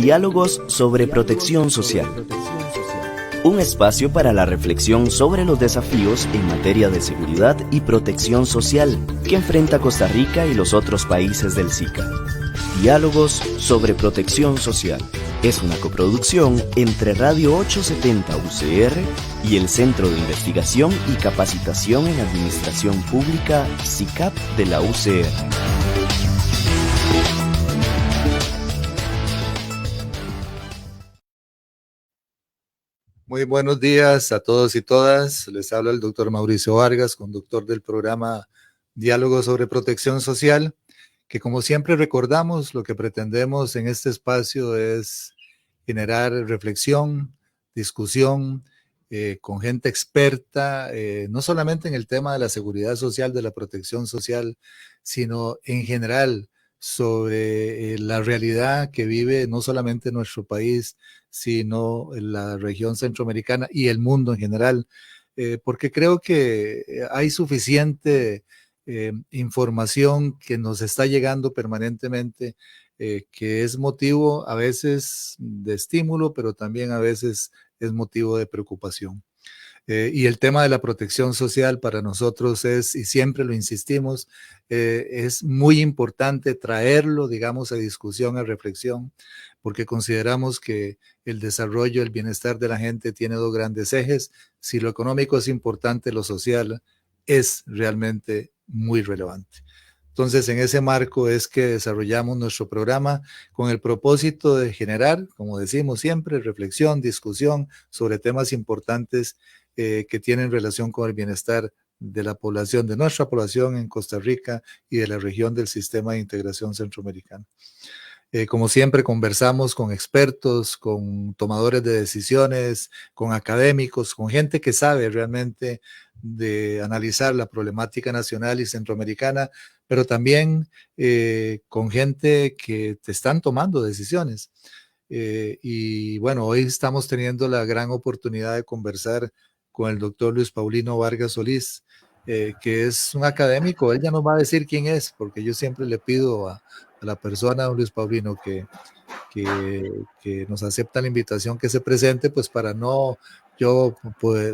Diálogos sobre protección social. Un espacio para la reflexión sobre los desafíos en materia de seguridad y protección social que enfrenta Costa Rica y los otros países del SICA. Diálogos sobre protección social. Es una coproducción entre Radio 870 UCR y el Centro de Investigación y Capacitación en Administración Pública, CICAP, de la UCR. Muy buenos días a todos y todas. Les habla el doctor Mauricio Vargas, conductor del programa Diálogo sobre Protección Social, que como siempre recordamos, lo que pretendemos en este espacio es generar reflexión, discusión con gente experta, no solamente en el tema de la seguridad social, de la protección social, sino en general sobre la realidad que vive no solamente nuestro país, sino en la región centroamericana y el mundo en general, porque creo que hay suficiente información que nos está llegando permanentemente, que es motivo a veces de estímulo, pero también a veces es motivo de preocupación. Y el tema de la protección social para nosotros es, y siempre lo insistimos, es muy importante traerlo, digamos, a discusión, a reflexión, porque consideramos que el desarrollo, el bienestar de la gente tiene dos grandes ejes. Si lo económico es importante, lo social es realmente muy relevante. Entonces, en ese marco es que desarrollamos nuestro programa con el propósito de generar, como decimos siempre, reflexión, discusión sobre temas importantes que tienen relación con el bienestar de la población, de nuestra población en Costa Rica y de la región del Sistema de Integración Centroamericano. Como siempre, conversamos con expertos, con tomadores de decisiones, con académicos, con gente que sabe realmente de analizar la problemática nacional y centroamericana, pero también con gente que te están tomando decisiones. Y bueno, hoy estamos teniendo la gran oportunidad de conversar con el doctor Luis Paulino Vargas Solís, que es un académico. Él ya nos va a decir quién es, porque yo siempre le pido a la persona, don Luis Paulino, que nos acepta la invitación, que se presente, pues para no yo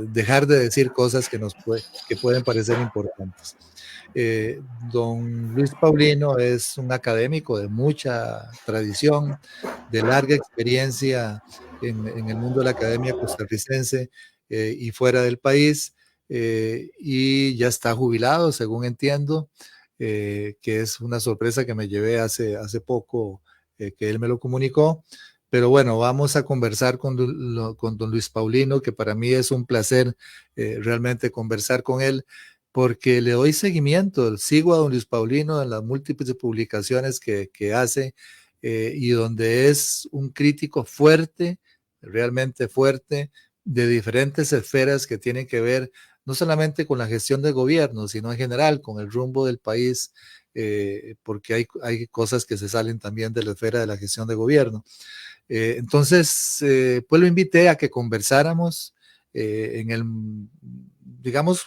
dejar de decir cosas que pueden parecer importantes. Don Luis Paulino es un académico de mucha tradición, de larga experiencia en el mundo de la academia costarricense y fuera del país, y ya está jubilado, según entiendo, que es una sorpresa que me llevé hace poco, que él me lo comunicó. Pero bueno, vamos a conversar con don Luis Paulino, que para mí es un placer realmente conversar con él, porque le doy seguimiento, sigo a don Luis Paulino en las múltiples publicaciones que hace, y donde es un crítico fuerte, realmente fuerte, de diferentes esferas que tienen que ver no solamente con la gestión del gobierno, sino en general con el rumbo del país, porque hay cosas que se salen también de la esfera de la gestión de gobierno. Entonces, pues lo invité a que conversáramos en el, digamos,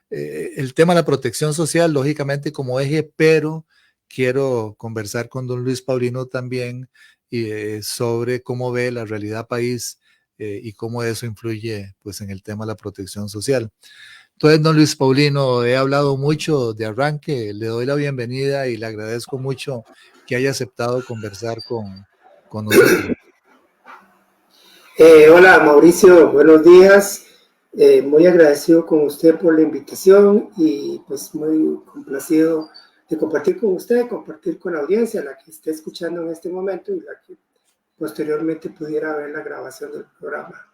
el tema de la protección social, lógicamente como eje, pero quiero conversar con don Luis Paulino también sobre cómo ve la realidad país y cómo eso influye pues en el tema de la protección social. Entonces, don Luis Paulino, he hablado mucho de arranque, le doy la bienvenida y le agradezco mucho que haya aceptado conversar con nosotros. Hola Mauricio, buenos días. Muy agradecido con usted por la invitación y pues muy complacido de compartir con usted, compartir con la audiencia, la que esté escuchando en este momento y la que posteriormente pudiera ver la grabación del programa.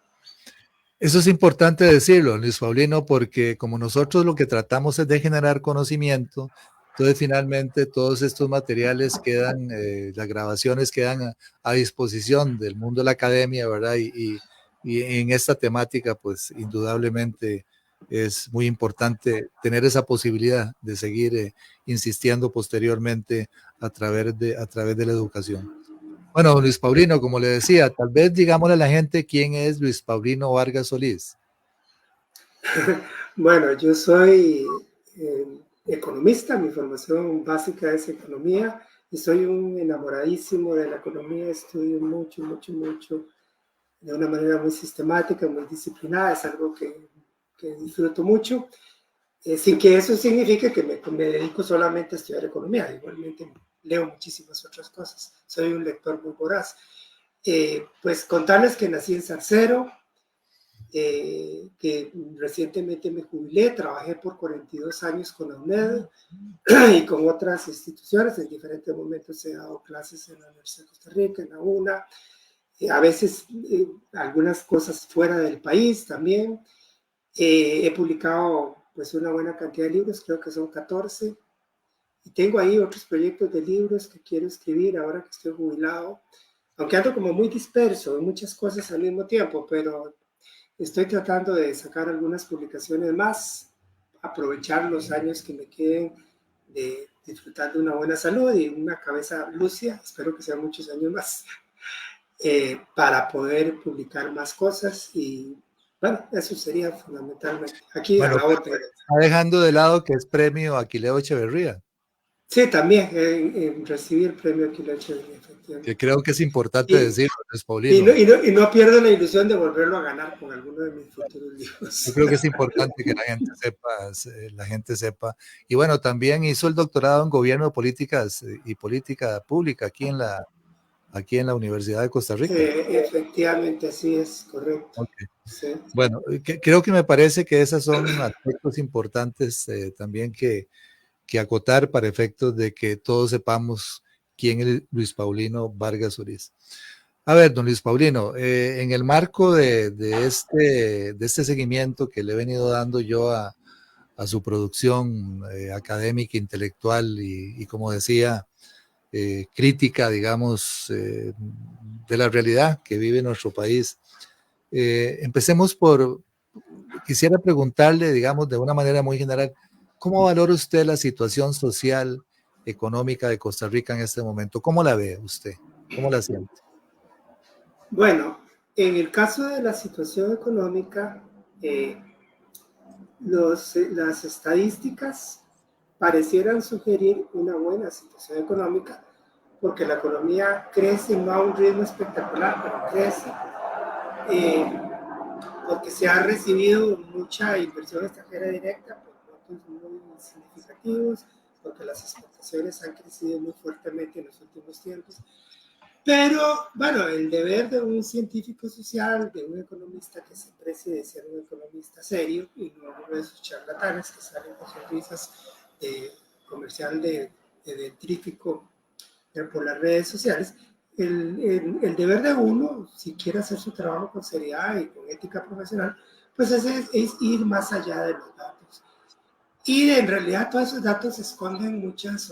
Eso es importante decirlo, Luis Paulino, porque como nosotros lo que tratamos es de generar conocimiento, entonces finalmente todos estos materiales quedan, las grabaciones quedan a disposición del mundo de la academia, ¿verdad? Y en esta temática, pues indudablemente es muy importante tener esa posibilidad de seguir insistiendo posteriormente a través de la educación. Bueno, Luis Paulino, como le decía, tal vez digámosle a la gente quién es Luis Paulino Vargas Solís. Bueno, yo soy economista, mi formación básica es economía y soy un enamoradísimo de la economía, estudio mucho, mucho, mucho, de una manera muy sistemática, muy disciplinada, es algo que disfruto mucho, sin que eso signifique que me dedico solamente a estudiar economía, igualmente leo muchísimas otras cosas, soy un lector muy voraz. Pues contarles que nací en Zarcero, que recientemente me jubilé, trabajé por 42 años con la UNED y con otras instituciones, en diferentes momentos he dado clases en la Universidad de Costa Rica, en la UNA, a veces algunas cosas fuera del país también. He publicado pues una buena cantidad de libros, creo que son 14, y tengo ahí otros proyectos de libros que quiero escribir ahora que estoy jubilado, aunque ando como muy disperso en muchas cosas al mismo tiempo, pero estoy tratando de sacar algunas publicaciones más, aprovechar los años que me queden de disfrutar de una buena salud y una cabeza lúcida, espero que sean muchos años más, para poder publicar más cosas y bueno, eso sería fundamentalmente. Aquí a Bueno, la otra. está dejando de lado que es premio Aquileo Echeverría, Sí, también recibí el premio Aquileo Echeverría, que efectivamente. creo que es importante Y, decirlo, Luis y, Paulino. no, y, no, y no pierdo la ilusión de volverlo a ganar con alguno de mis futuros Yo libros. creo que es importante que la gente sepa. Y bueno, también hizo el doctorado en Gobierno de Políticas y Política Pública aquí en la Universidad de Costa Rica. Efectivamente, así es, correcto. Okay. Sí. Bueno, creo que me parece que esos son aspectos importantes también que acotar para efectos de que todos sepamos quién es Luis Paulino Vargas Ortiz. A ver, don Luis Paulino, en el marco de este seguimiento que le he venido dando yo a su producción académica, intelectual y como decía, crítica, digamos, de la realidad que vive nuestro país. Empecemos quisiera preguntarle, digamos, de una manera muy general, ¿cómo valora usted la situación social, económica de Costa Rica en este momento? ¿Cómo la ve usted? ¿Cómo la siente? Bueno, en el caso de la situación económica, las estadísticas parecieran sugerir una buena situación económica, porque la economía crece no a un ritmo espectacular, pero crece, porque se ha recibido mucha inversión extranjera directa por montos muy significativos, porque las exportaciones han crecido muy fuertemente en los últimos tiempos. Pero, bueno, el deber de un científico social, de un economista que se precie de ser un economista serio y no uno de esos charlatanes que salen con sonrisas comercial de trífico por las redes sociales, el deber de uno, si quiere hacer su trabajo con seriedad y con ética profesional, pues es ir más allá de los datos. Y en realidad todos esos datos esconden muchas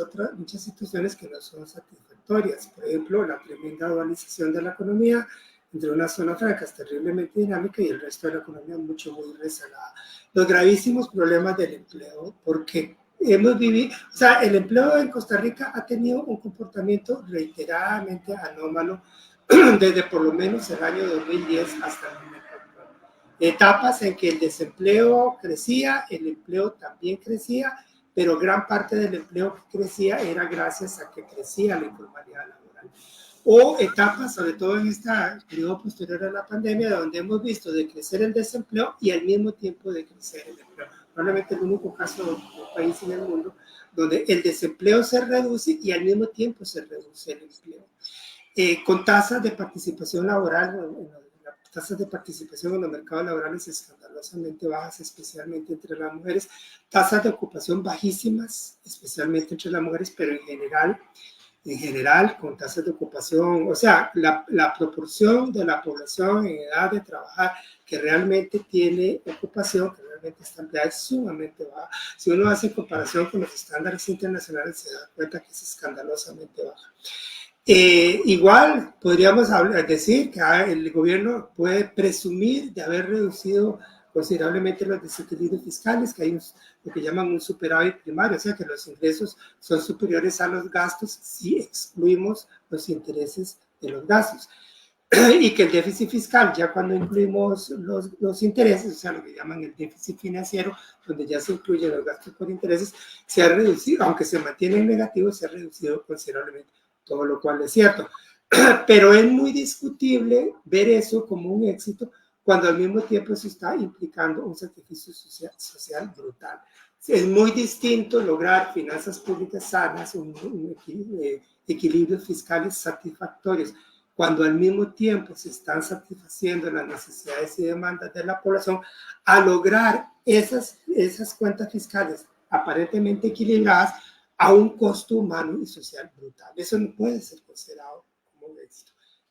situaciones que no son satisfactorias. Por ejemplo, la tremenda dualización de la economía entre una zona franca es terriblemente dinámica y el resto de la economía mucho, muy rezagada. Los gravísimos problemas del empleo, porque hemos vivido, o sea, el empleo en Costa Rica ha tenido un comportamiento reiteradamente anómalo desde por lo menos el año 2010 hasta el momento. Etapas en que el desempleo crecía, el empleo también crecía, pero gran parte del empleo que crecía era gracias a que crecía la informalidad laboral. O etapas, sobre todo en este periodo posterior a la pandemia, donde hemos visto de crecer el desempleo y al mismo tiempo de crecer el empleo. Probablemente el único caso de un país en el mundo donde el desempleo se reduce y al mismo tiempo se reduce el empleo. Con tasas de participación laboral, tasas de participación en los mercados laborales escandalosamente bajas, especialmente entre las mujeres, tasas de ocupación bajísimas, especialmente entre las mujeres, pero en general con tasas de ocupación, o sea, la proporción de la población en edad de trabajar que realmente tiene ocupación, que realmente está empleada, es sumamente baja. Si uno hace comparación con los estándares internacionales, se da cuenta que es escandalosamente baja. Igual podríamos decir que el gobierno puede presumir de haber reducido considerablemente los desequilibrios fiscales, que hay lo que llaman un superávit primario, o sea que los ingresos son superiores a los gastos si excluimos los intereses de los gastos. y que el déficit fiscal, ya cuando incluimos los intereses, o sea, lo que llaman el déficit financiero, donde ya se incluyen los gastos por intereses, se ha reducido, aunque se mantiene en negativo, se ha reducido considerablemente, todo lo cual es cierto. Pero es muy discutible ver eso como un éxito cuando al mismo tiempo se está implicando un sacrificio social brutal. Es muy distinto lograr finanzas públicas sanas, equilibrios fiscales satisfactorios, cuando al mismo tiempo se están satisfaciendo las necesidades y demandas de la población, a lograr esas cuentas fiscales aparentemente equilibradas a un costo humano y social brutal. Eso no puede ser considerado como un éxito.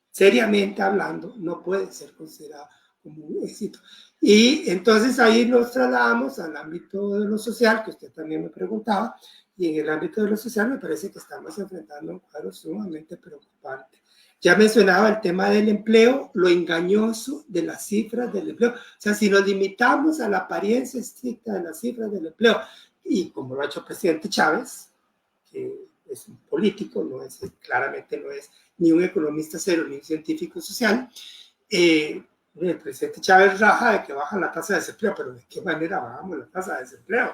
Seriamente hablando, no puede ser considerado como un éxito. Y entonces ahí nos trasladamos al ámbito de lo social, que usted también me preguntaba, y en el ámbito de lo social me parece que estamos enfrentando un cuadro sumamente preocupante. Ya mencionaba el tema del empleo, lo engañoso de las cifras del empleo. O sea, si nos limitamos a la apariencia estricta de las cifras del empleo, y como lo ha hecho el presidente Chávez, que es un político, claramente no es ni un economista cero, ni un científico social, el presidente Chávez raja de que baja la tasa de desempleo, pero ¿de qué manera bajamos la tasa de desempleo?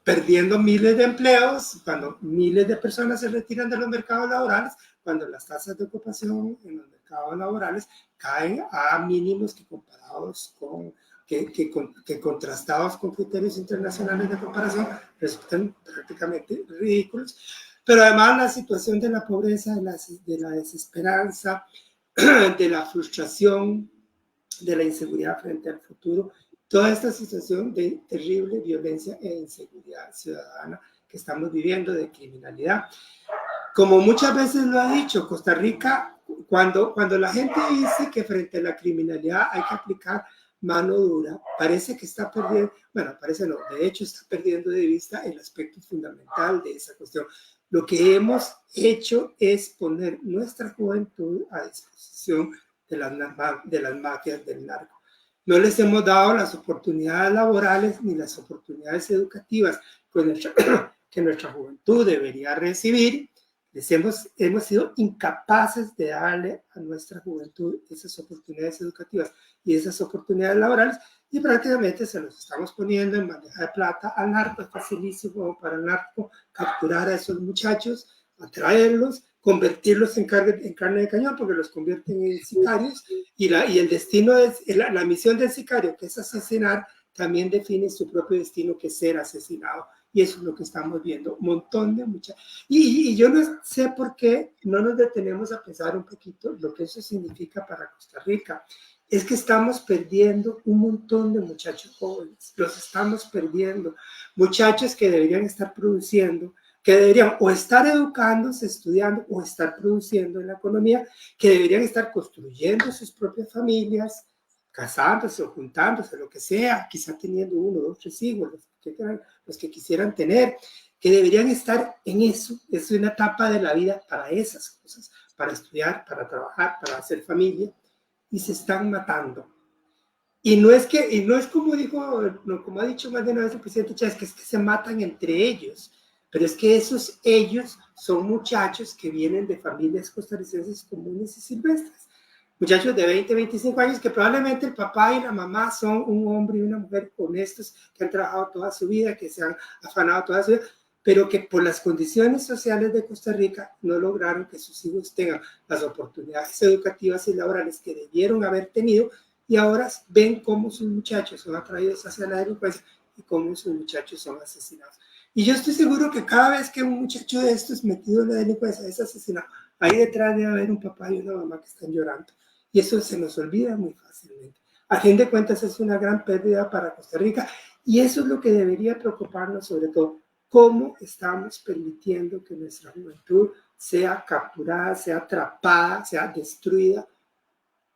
Perdiendo miles de empleos, cuando miles de personas se retiran de los mercados laborales, cuando las tasas de ocupación en los mercados laborales caen a mínimos que comparados con, que contrastados con criterios internacionales de comparación resultan prácticamente ridículos. Pero además la situación de la pobreza, de la desesperanza, de la frustración, de la inseguridad frente al futuro, toda esta situación de terrible violencia e inseguridad ciudadana que estamos viviendo, de criminalidad. Como muchas veces lo ha dicho, Costa Rica, cuando la gente dice que frente a la criminalidad hay que aplicar mano dura, parece que está perdiendo, bueno, parece no, de hecho está perdiendo de vista el aspecto fundamental de esa cuestión. Lo que hemos hecho es poner nuestra juventud a disposición de las mafias del narco. No les hemos dado las oportunidades laborales ni las oportunidades educativas que nuestra juventud debería recibir. Hemos sido incapaces de darle a nuestra juventud esas oportunidades educativas y esas oportunidades laborales, y prácticamente se los estamos poniendo en bandeja de plata al narco. Es facilísimo para el narco capturar a esos muchachos, atraerlos, convertirlos en carne de cañón, porque los convierten en sicarios, y el destino, la misión del sicario, que es asesinar, también define su propio destino, que es ser asesinado. Y eso es lo que estamos viendo, un montón de muchachos. Y yo no sé por qué no nos detenemos a pensar un poquito lo que eso significa para Costa Rica. Es que estamos perdiendo un montón de muchachos jóvenes, los estamos perdiendo. Muchachos que deberían estar produciendo, que deberían o estar educándose, estudiando, o estar produciendo en la economía, que deberían estar construyendo sus propias familias, casándose o juntándose, lo que sea, quizá teniendo 1, 2, 3 hijos, los que quisieran tener, que deberían estar en eso. Es una etapa de la vida para esas cosas, para estudiar, para trabajar, para hacer familia, y se están matando. Y no es como dijo, como ha dicho más de una vez el presidente Chávez, que es que se matan entre ellos, pero es que esos ellos son muchachos que vienen de familias costarricenses comunes y silvestres. Muchachos de 20, 25 años que probablemente el papá y la mamá son un hombre y una mujer honestos que han trabajado toda su vida, que se han afanado toda su vida, pero que por las condiciones sociales de Costa Rica no lograron que sus hijos tengan las oportunidades educativas y laborales que debieron haber tenido, y ahora ven cómo sus muchachos son atraídos hacia la delincuencia y cómo sus muchachos son asesinados. Y yo estoy seguro que cada vez que un muchacho de estos metido en la delincuencia es asesinado, ahí detrás debe haber un papá y una mamá que están llorando. Y eso se nos olvida muy fácilmente. A fin de cuentas es una gran pérdida para Costa Rica, y eso es lo que debería preocuparnos sobre todo. ¿Cómo estamos permitiendo que nuestra juventud sea capturada, sea atrapada, sea destruida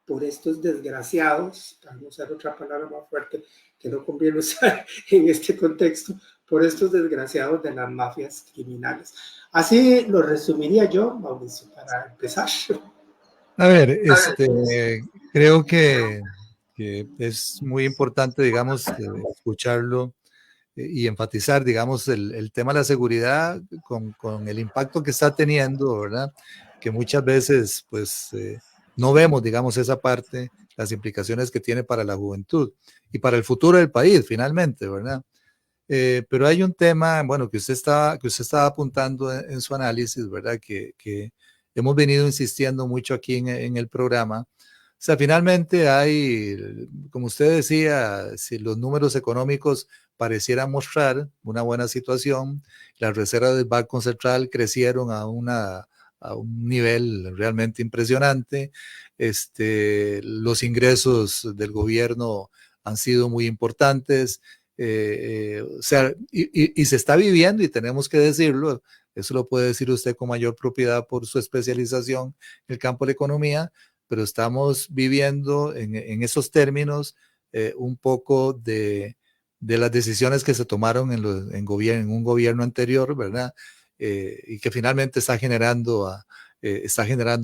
por estos desgraciados? Para no usar otra palabra más fuerte que no conviene usar en este contexto, por estos desgraciados de las mafias criminales. Así lo resumiría yo, Mauricio, para empezar. A ver, creo que es muy importante, digamos, escucharlo y enfatizar, digamos, el tema de la seguridad con el impacto que está teniendo, ¿verdad? Que muchas veces, pues, no vemos, digamos, esa parte, las implicaciones que tiene para la juventud y para el futuro del país, finalmente, ¿verdad? Pero hay un tema, bueno, que usted estaba apuntando en su análisis, ¿verdad? Que hemos venido insistiendo mucho aquí en el programa. O sea, finalmente hay, como usted decía, si los números económicos parecieran mostrar una buena situación, las reservas del Banco Central crecieron a un nivel realmente impresionante. Los ingresos del gobierno han sido muy importantes. O sea, y se está viviendo, y tenemos que decirlo, eso lo puede decir usted con mayor propiedad por su especialización en el campo de la economía, pero estamos viviendo en esos términos un poco de las decisiones que se tomaron en un gobierno anterior, ¿verdad? Y que finalmente está generando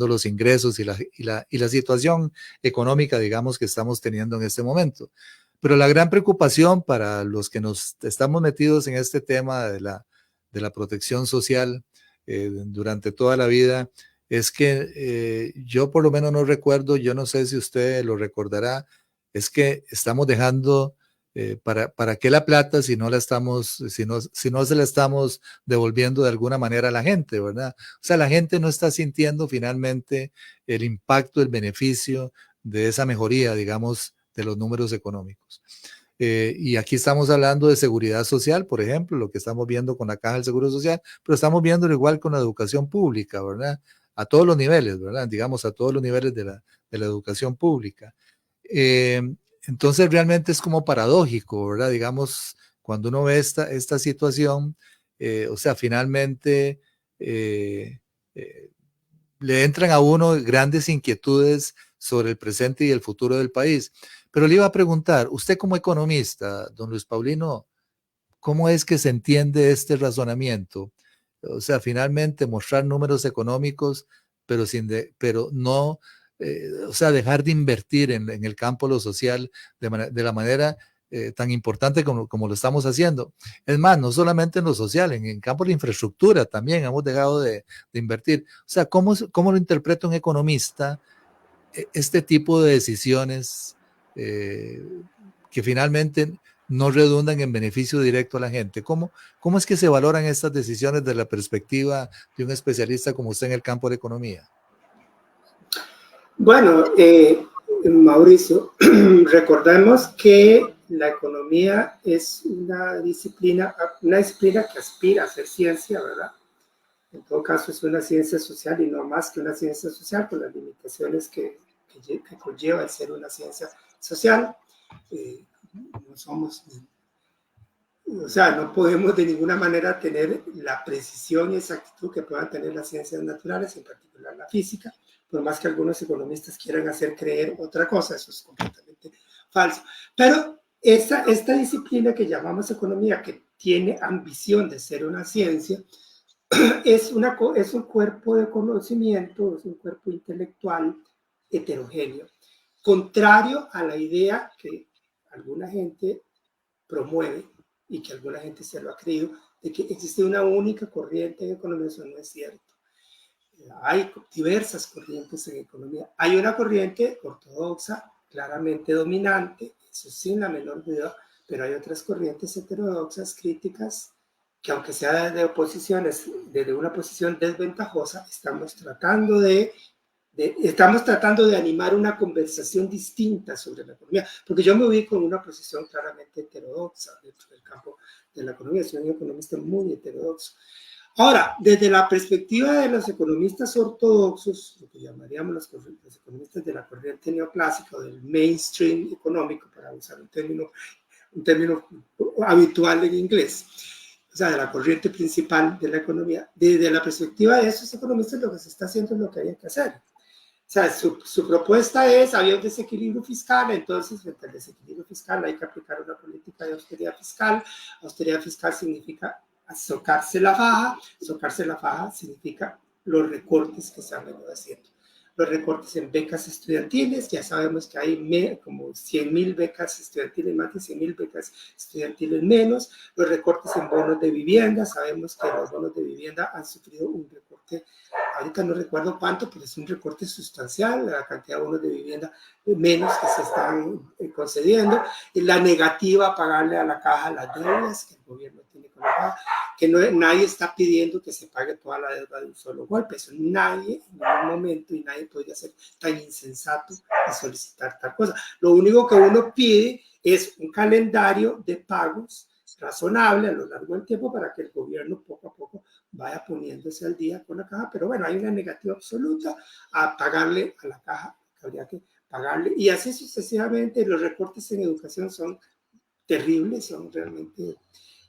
los ingresos y la situación económica, digamos, que estamos teniendo en este momento. Pero la gran preocupación para los que nos estamos metidos en este tema de la protección social durante toda la vida es que yo por lo menos no recuerdo, yo no sé si usted lo recordará, es que estamos dejando, ¿para qué la plata si no si no se la estamos devolviendo de alguna manera a la gente, ¿verdad? O sea, la gente no está sintiendo finalmente el impacto, el beneficio de esa mejoría, digamos, de los números económicos. Y aquí estamos hablando de seguridad social, por ejemplo, lo que estamos viendo con la Caja del Seguro Social, pero estamos viendo igual con la educación pública, ¿verdad? A todos los niveles, ¿verdad? Digamos, a todos los niveles de la educación pública. Eh, entonces, realmente es como paradójico, ¿verdad? Digamos, cuando uno ve esta situación, o sea, finalmente le entran a uno grandes inquietudes sobre el presente y el futuro del país. Pero le iba a preguntar, usted como economista, don Luis Paulino, ¿cómo es que se entiende este razonamiento? O sea, finalmente mostrar números económicos, pero no, o sea, dejar de invertir en el campo de lo social de la manera tan importante como lo estamos haciendo. Es más, no solamente en lo social, en el campo de la infraestructura también hemos dejado de invertir. O sea, ¿cómo lo interpreta un economista este tipo de decisiones que finalmente no redundan en beneficio directo a la gente? ¿Cómo es que se valoran estas decisiones desde la perspectiva de un especialista como usted en el campo de economía? Bueno, Mauricio, recordemos que la economía es una disciplina que aspira a ser ciencia, ¿verdad? En todo caso es una ciencia social y no más que una ciencia social, con las limitaciones que conlleva el ser una ciencia social. No somos, o sea, no podemos de ninguna manera tener la precisión y exactitud que puedan tener las ciencias naturales, en particular la física, por más que algunos economistas quieran hacer creer otra cosa, eso es completamente falso. Pero esta disciplina que llamamos economía, que tiene ambición de ser una ciencia, es un cuerpo de conocimiento, es un cuerpo intelectual heterogéneo, contrario a la idea que alguna gente promueve y que alguna gente se lo ha creído, de que existe una única corriente en economía. Eso no es cierto. Hay diversas corrientes en economía. Hay una corriente ortodoxa, claramente dominante, eso sin la menor duda, pero hay otras corrientes heterodoxas, críticas, que aunque sea desde una posición desventajosa, estamos tratando de animar una conversación distinta sobre la economía, porque yo me ubico en una posición claramente heterodoxa dentro del campo de la economía, soy un economista muy heterodoxo. Ahora, desde la perspectiva de los economistas ortodoxos, lo que llamaríamos los economistas de la corriente neoclásica o del mainstream económico, para usar un término habitual en inglés, o sea, de la corriente principal de la economía, desde la perspectiva de esos economistas lo que se está haciendo es lo que hay que hacer. O sea, su propuesta es, había un desequilibrio fiscal, entonces frente al desequilibrio fiscal hay que aplicar una política de austeridad fiscal. Austeridad fiscal significa socarse la faja significa los recortes que se han venido haciendo. Los recortes en becas estudiantiles, ya sabemos que hay como 100.000 becas estudiantiles, más de 100.000 becas estudiantiles menos. Los recortes en bonos de vivienda, sabemos que los bonos de vivienda han sufrido un recorte recorte, ahorita no recuerdo cuánto, pero es un recorte sustancial, la cantidad de bonos de vivienda menos que se están concediendo, y la negativa a pagarle a la caja las deudas que el gobierno tiene con la caja, que nadie está pidiendo que se pague toda la deuda de un solo golpe, eso nadie en ningún momento, y nadie podría ser tan insensato de solicitar tal cosa. Lo único que uno pide es un calendario de pagos razonable a lo largo del tiempo para que el gobierno poco a poco vaya poniéndose al día con la caja, pero bueno, hay una negativa absoluta a pagarle a la caja, que habría que pagarle, y así sucesivamente. Los recortes en educación son terribles, son realmente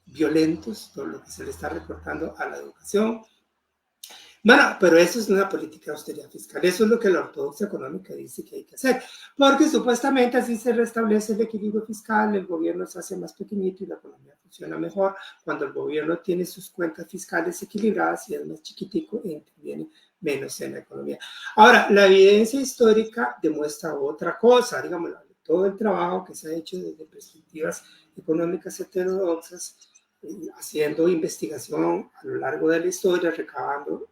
violentos, todo lo que se le está recortando a la educación. Bueno, pero eso es una política de austeridad fiscal, eso es lo que la ortodoxia económica dice que hay que hacer, porque supuestamente así se restablece el equilibrio fiscal, el gobierno se hace más pequeñito y la economía funciona mejor. Cuando el gobierno tiene sus cuentas fiscales equilibradas y es más chiquitico, interviene menos en la economía. Ahora, la evidencia histórica demuestra otra cosa, digamos, todo el trabajo que se ha hecho desde perspectivas económicas heterodoxas, haciendo investigación a lo largo de la historia, recabando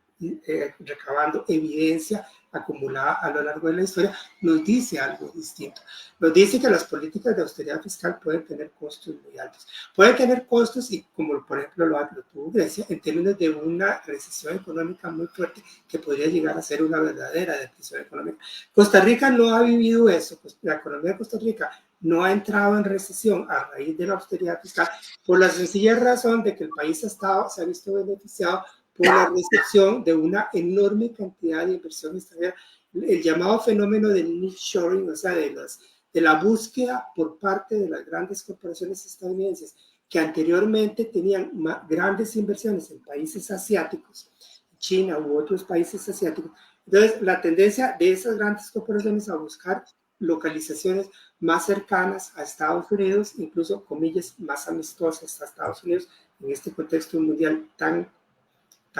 evidencia acumulada a lo largo de la historia, nos dice algo distinto. Nos dice que las políticas de austeridad fiscal pueden tener costos muy altos. Pueden tener costos, y como por ejemplo lo tuvo Grecia, en términos de una recesión económica muy fuerte que podría llegar a ser una verdadera depresión económica. Costa Rica no ha vivido eso. Pues la economía de Costa Rica no ha entrado en recesión a raíz de la austeridad fiscal por la sencilla razón de que el país se ha visto beneficiado por la recepción de una enorme cantidad de inversión extranjera, el llamado fenómeno del nearshoring, o sea, de la búsqueda por parte de las grandes corporaciones estadounidenses que anteriormente tenían grandes inversiones en países asiáticos, China u otros países asiáticos. Entonces, la tendencia de esas grandes corporaciones a buscar localizaciones más cercanas a Estados Unidos, incluso, comillas, más amistosas a Estados Unidos, en este contexto mundial tan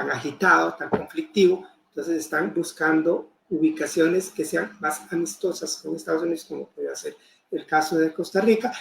agitado, tan conflictivo. Entonces están buscando ubicaciones que sean más amistosas con Estados Unidos, como puede ser el caso de Costa Rica.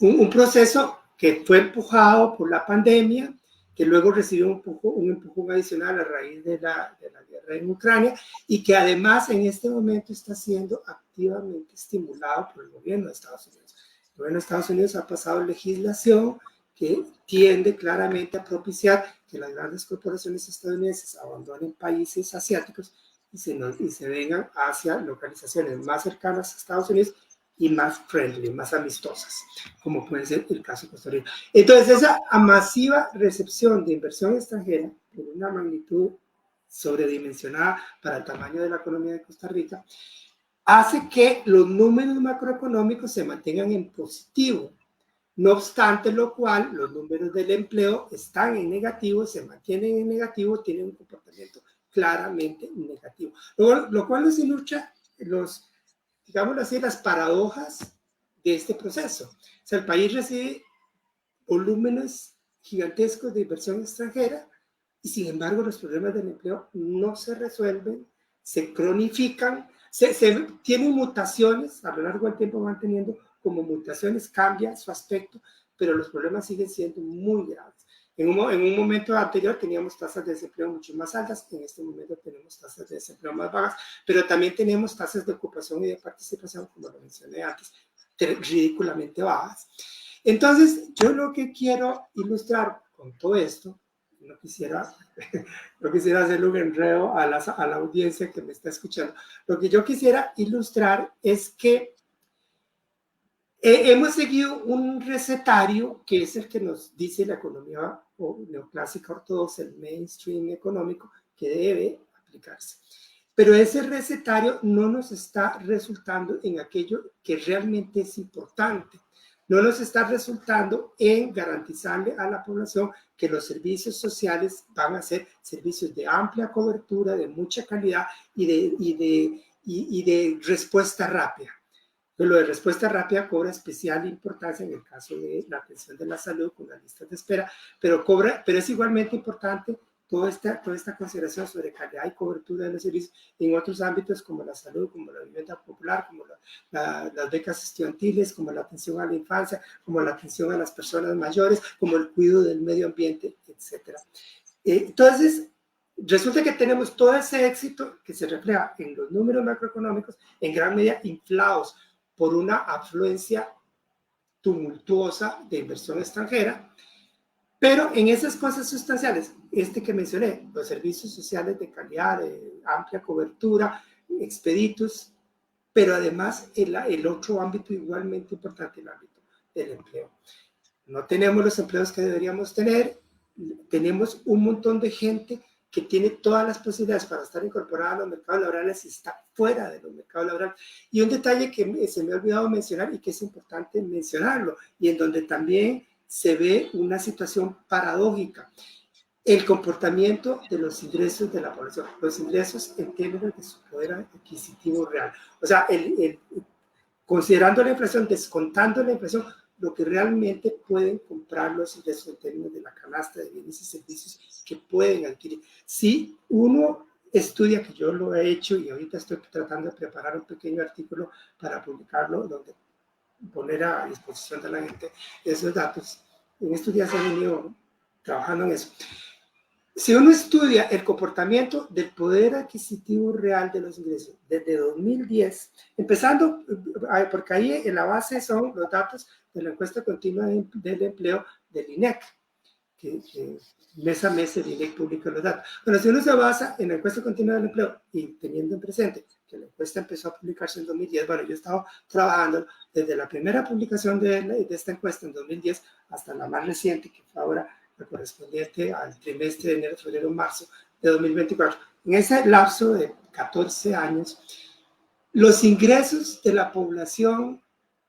Un proceso que fue empujado por la pandemia, que luego recibió un empujón adicional a raíz de la guerra en Ucrania, y que además en este momento está siendo activamente estimulado por el gobierno de Estados Unidos. El gobierno de Estados Unidos ha pasado legislación que tiende claramente a propiciar que las grandes corporaciones estadounidenses abandonen países asiáticos y se vengan hacia localizaciones más cercanas a Estados Unidos y más friendly, más amistosas, como puede ser el caso de Costa Rica. Entonces, esa masiva recepción de inversión extranjera, por una magnitud sobredimensionada para el tamaño de la economía de Costa Rica, hace que los números macroeconómicos se mantengan en positivo. No obstante lo cual, los números del empleo están en negativo, se mantienen en negativo, tienen un comportamiento claramente negativo. Lo cual nos ilustra digámoslo así, las paradojas de este proceso. O sea, el país recibe volúmenes gigantescos de inversión extranjera y sin embargo los problemas del empleo no se resuelven, se cronifican, tienen mutaciones, a lo largo del tiempo van teniendo como mutaciones, cambia su aspecto, pero los problemas siguen siendo muy graves. En un momento anterior teníamos tasas de desempleo mucho más altas, en este momento tenemos tasas de desempleo más bajas, pero también tenemos tasas de ocupación y de participación, como lo mencioné antes, ridículamente bajas. Entonces, yo lo que quiero ilustrar con todo esto, no quisiera hacerle un enredo a la audiencia que me está escuchando, lo que yo quisiera ilustrar es que hemos seguido un recetario que es el que nos dice la economía neoclásica ortodoxa, el mainstream económico, que debe aplicarse. Pero ese recetario no nos está resultando en aquello que realmente es importante. No nos está resultando en garantizarle a la población que los servicios sociales van a ser servicios de amplia cobertura, de mucha calidad y de respuesta rápida. Lo de respuesta rápida cobra especial importancia en el caso de la atención de la salud con las listas de espera, pero es igualmente importante toda esta consideración sobre calidad y cobertura de los servicios en otros ámbitos como la salud, como la vivienda popular, como las becas estudiantiles, como la atención a la infancia, como la atención a las personas mayores, como el cuidado del medio ambiente, etc. Entonces, Resulta que tenemos todo ese éxito que se refleja en los números macroeconómicos, en gran medida inflados por una afluencia tumultuosa de inversión extranjera, pero en esas cosas sustanciales, que mencioné, los servicios sociales de calidad, de amplia cobertura, expeditos, pero además el otro ámbito igualmente importante, el ámbito del empleo. No tenemos los empleos que deberíamos tener, tenemos un montón de gente que tiene todas las posibilidades para estar incorporada a los mercados laborales y está fuera de los mercados laborales. Y un detalle que se me ha olvidado mencionar y que es importante mencionarlo, y en donde también se ve una situación paradójica, el comportamiento de los ingresos de la población, los ingresos en términos de su poder adquisitivo real. O sea, considerando la inflación, descontando la inflación, lo que realmente pueden comprar los ingresos en términos de la canasta de bienes y servicios que pueden adquirir. Si uno estudia, que yo lo he hecho y ahorita estoy tratando de preparar un pequeño artículo para publicarlo, donde poner a disposición de la gente esos datos. En estos días he venido trabajando en eso. Si uno estudia el comportamiento del poder adquisitivo real de los ingresos desde 2010, empezando, porque ahí en la base son los datos de la encuesta continua del empleo del INEC, que mes a mes el INEC publica los datos. Bueno, si uno se basa en la encuesta continua del empleo y teniendo en presente que la encuesta empezó a publicarse en 2010, bueno, yo he estado trabajando desde la primera publicación de esta encuesta en 2010 hasta la más reciente, que fue ahora la correspondiente al trimestre de enero, febrero, marzo de 2024. En ese lapso de 14 años, los ingresos de la población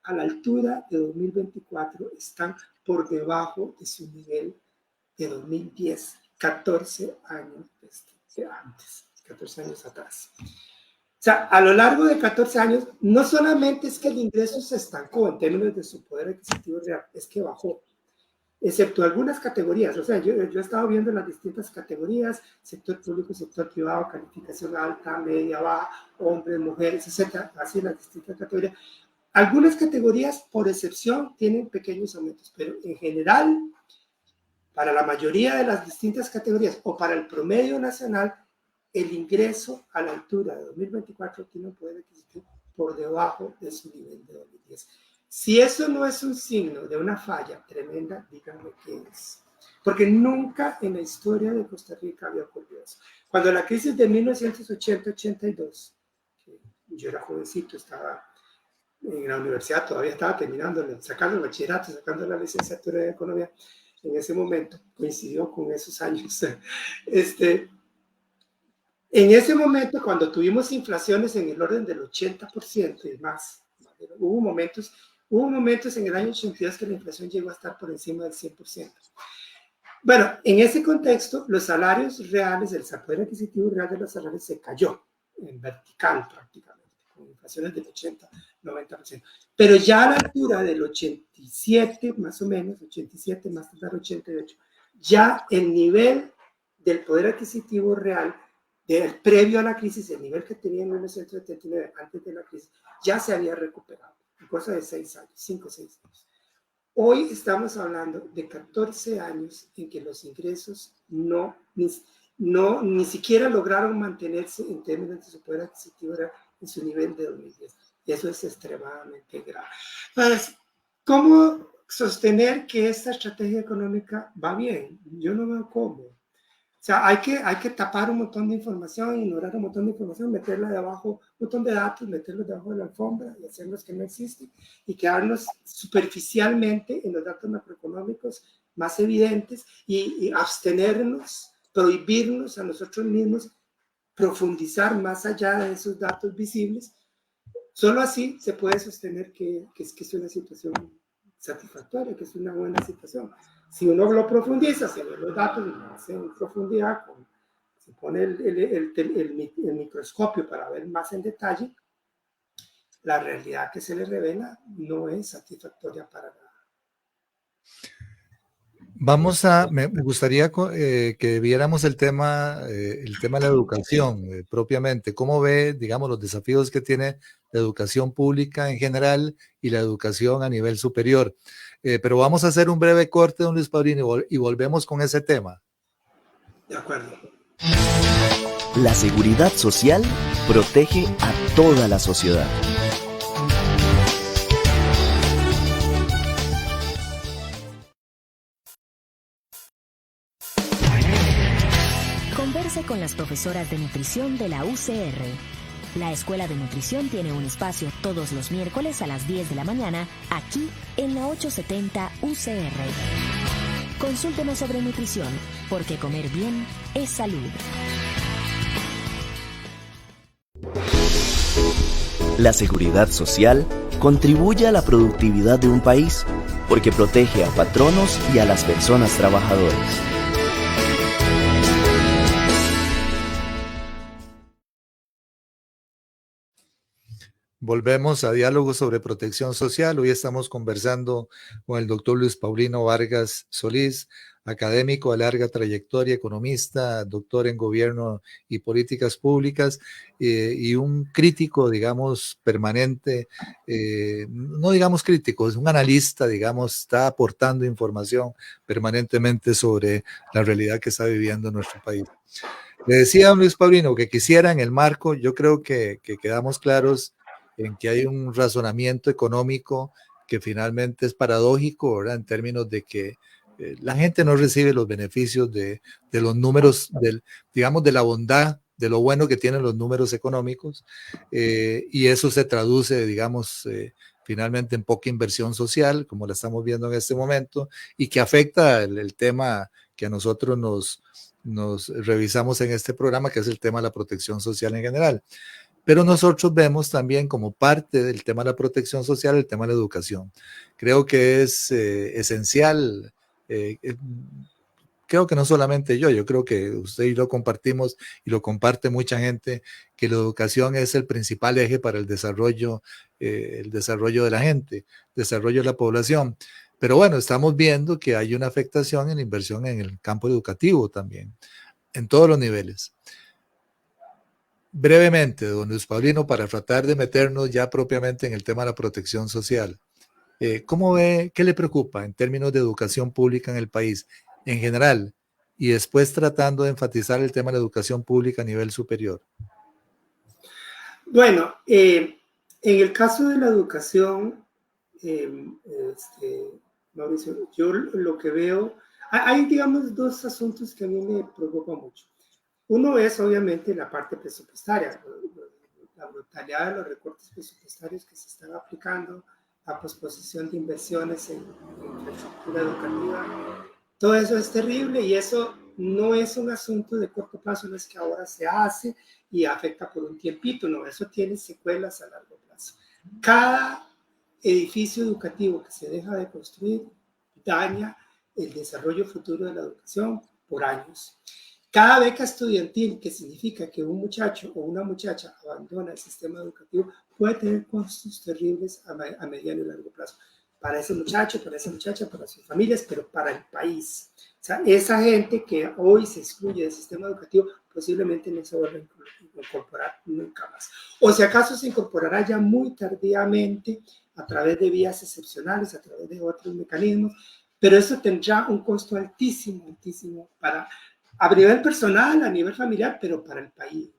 a la altura de 2024 están por debajo de su nivel de 2010, 14 años antes, 14 años atrás. O sea, a lo largo de 14 años, no solamente es que el ingreso se estancó en términos de su poder adquisitivo real, es que bajó, excepto algunas categorías. O sea, yo he estado viendo las distintas categorías, sector público, sector privado, calificación alta, media, baja, hombres, mujeres, etcétera, así las distintas categorías. Algunas categorías, por excepción, tienen pequeños aumentos, pero en general, para la mayoría de las distintas categorías o para el promedio nacional, el ingreso a la altura de 2024 tiene un poder adquisitivo por debajo de su nivel de 2010. Si eso no es un signo de una falla tremenda, díganme qué es. Porque nunca en la historia de Costa Rica había ocurrido eso. Cuando la crisis de 1980-82, yo era jovencito, estaba en la universidad, todavía estaba terminando, sacando el bachillerato, sacando la licenciatura de Economía, en ese momento, coincidió con esos años. En ese momento, cuando tuvimos inflaciones en el orden del 80% y más, hubo momentos en el año 82 que la inflación llegó a estar por encima del 100%. Bueno, en ese contexto, los salarios reales, el poder adquisitivo real de los salarios se cayó en vertical prácticamente, con inflaciones del 80-90%. Pero ya a la altura del 87, más o menos, 87 más tarde 88, ya el nivel del poder adquisitivo real previo a la crisis, el nivel que tenía en 1979, antes de la crisis, ya se había recuperado, en cosa de 6 años, 5 o 6 años. Hoy estamos hablando de 14 años en que los ingresos ni siquiera lograron mantenerse en términos de su poder adquisitivo en su nivel de 2010. Y eso es extremadamente grave. Entonces, ¿cómo sostener que esta estrategia económica va bien? Yo no veo cómo. O sea, hay que tapar un montón de información, ignorar un montón de información, meterla debajo, un montón de datos, meterlos debajo de la alfombra y hacerlos que no existen y quedarnos superficialmente en los datos macroeconómicos más evidentes y abstenernos, prohibirnos a nosotros mismos profundizar más allá de esos datos visibles. Solo así se puede sostener que es una situación satisfactoria, que es una buena situación. Si uno lo profundiza, se ve los datos y lo hace en profundidad, se pone el microscopio para ver más en detalle, la realidad que se le revela no es satisfactoria para nada. Me gustaría que viéramos el tema de la educación propiamente. ¿Cómo ve, digamos, los desafíos que tiene la educación pública en general y la educación a nivel superior? Pero vamos a hacer un breve corte, don Luis Paulino, y volvemos con ese tema. De acuerdo. La seguridad social protege a toda la sociedad. Converse con las profesoras de nutrición de la UCR. La Escuela de Nutrición tiene un espacio todos los miércoles a las 10 de la mañana, aquí en la 870 UCR. Consúltenos sobre nutrición, porque comer bien es salud. La seguridad social contribuye a la productividad de un país, porque protege a patronos y a las personas trabajadoras. Volvemos a Diálogos sobre Protección Social. Hoy estamos conversando con el doctor Luis Paulino Vargas Solís, académico de larga trayectoria, economista, doctor en gobierno y políticas públicas, y un crítico, digamos, permanente, no digamos crítico, es un analista, digamos, está aportando información permanentemente sobre la realidad que está viviendo nuestro país. Le decía a Luis Paulino que quisiera en el marco, yo creo que quedamos claros en que hay un razonamiento económico que finalmente es paradójico, ¿verdad? En términos de que la gente no recibe los beneficios de los números, digamos, de la bondad, de lo bueno que tienen los números económicos, y eso se traduce, digamos, finalmente en poca inversión social, como la estamos viendo en este momento, y que afecta el tema que a nosotros nos revisamos en este programa, que es el tema de la protección social en general. Pero nosotros vemos también como parte del tema de la protección social el tema de la educación. Creo que es esencial, creo que no solamente yo creo que usted y yo compartimos y lo comparte mucha gente, que la educación es el principal eje para el desarrollo de la gente, desarrollo de la población. Pero bueno, estamos viendo que hay una afectación en la inversión en el campo educativo también, en todos los niveles. Brevemente, don Luis Paulino, para tratar de meternos ya propiamente en el tema de la protección social, ¿cómo ve, qué le preocupa en términos de educación pública en el país en general? Y después tratando de enfatizar el tema de la educación pública a nivel superior. Bueno, en el caso de la educación, Mauricio, yo lo que veo, hay, digamos, dos asuntos que a mí me preocupan mucho. Uno es, obviamente, la parte presupuestaria, la brutalidad de los recortes presupuestarios que se están aplicando, la posposición de inversiones en infraestructura educativa. Todo eso es terrible y eso no es un asunto de corto plazo, no es que ahora se hace y afecta por un tiempito, no, eso tiene secuelas a largo plazo. Cada edificio educativo que se deja de construir daña el desarrollo futuro de la educación por años. Cada beca estudiantil, que significa que un muchacho o una muchacha abandona el sistema educativo, puede tener costos terribles a mediano y largo plazo. Para ese muchacho, para esa muchacha, para sus familias, pero para el país. O sea, esa gente que hoy se excluye del sistema educativo posiblemente no se vuelva a incorporar nunca más. O si acaso se incorporará ya muy tardíamente a través de vías excepcionales, a través de otros mecanismos, pero eso tendrá un costo altísimo, altísimo a nivel personal, a nivel familiar, pero para el país.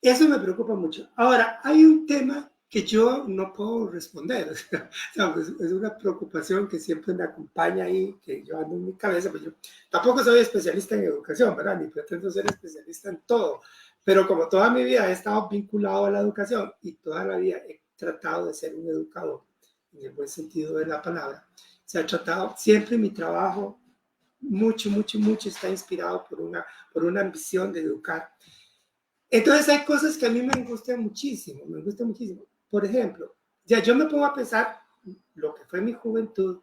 Eso me preocupa mucho. Ahora, hay un tema que yo no puedo responder. Es una preocupación que siempre me acompaña ahí, que yo ando en mi cabeza, pues yo tampoco soy especialista en educación, ¿verdad? Ni pretendo ser especialista en todo, pero como toda mi vida he estado vinculado a la educación y toda la vida he tratado de ser un educador, en el buen sentido de la palabra, se ha tratado siempre mi trabajo, mucho está inspirado por una ambición de educar. Entonces hay cosas que a mí me gustan muchísimo. Por ejemplo, ya yo me pongo a pensar lo que fue mi juventud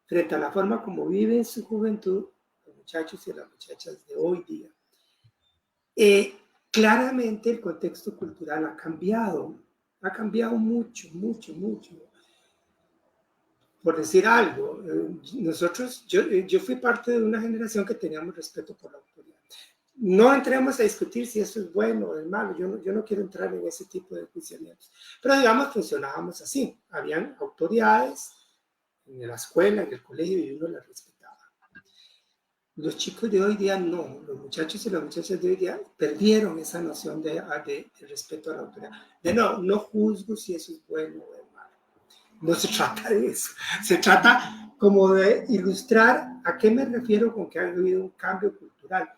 frente a la forma como viven su juventud los muchachos y las muchachas de hoy día. Claramente el contexto cultural ha cambiado mucho. Por decir algo, yo fui parte de una generación que teníamos respeto por la autoridad. No entremos a discutir si eso es bueno o es malo, yo no quiero entrar en ese tipo de juiciamientos, pero digamos funcionábamos así, habían autoridades en la escuela, en el colegio y uno las respetaba. Los chicos de hoy día no, los muchachos y las muchachas de hoy día perdieron esa noción de respeto a la autoridad. De no juzgo si eso es bueno o es malo. No se trata de eso. Se trata como de ilustrar a qué me refiero con que ha habido un cambio cultural.